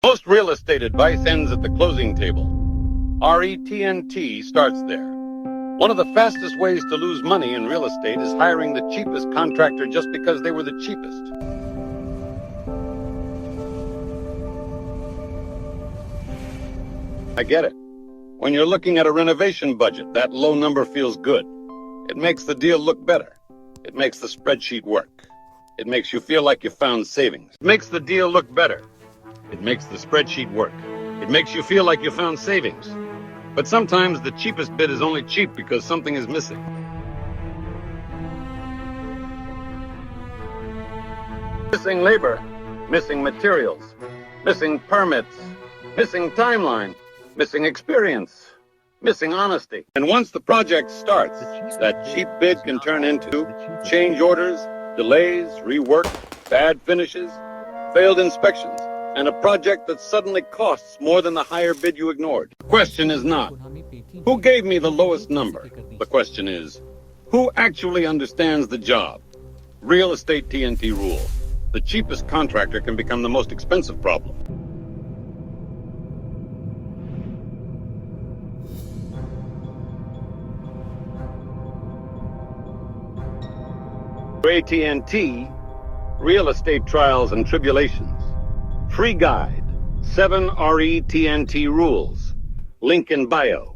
Most real estate advice ends at the closing table. RETNT starts there. One of the fastest ways to lose money in real estate is hiring the cheapest contractor just because they were the cheapest. I get it. When you're looking at a renovation budget, that low number feels good. It makes the deal look better. It makes the spreadsheet work. It makes you feel like you found savings. It makes the deal look better. It makes the spreadsheet work. It makes you feel like you found savings. But sometimes the cheapest bid is only cheap because something is missing. Missing labor, missing materials, missing permits, missing timeline, missing experience, missing honesty. And once the project starts, that cheap bid can turn into change orders, delays, rework, bad finishes, failed inspections, and a project that suddenly costs more than the higher bid you ignored. The question is not, who gave me the lowest number? The question is, who actually understands the job? Real estate TNT rule. The cheapest contractor can become the most expensive problem. AT&T, Real Estate Trials and Tribulations. Free guide, 7 RETNT rules. Link in bio.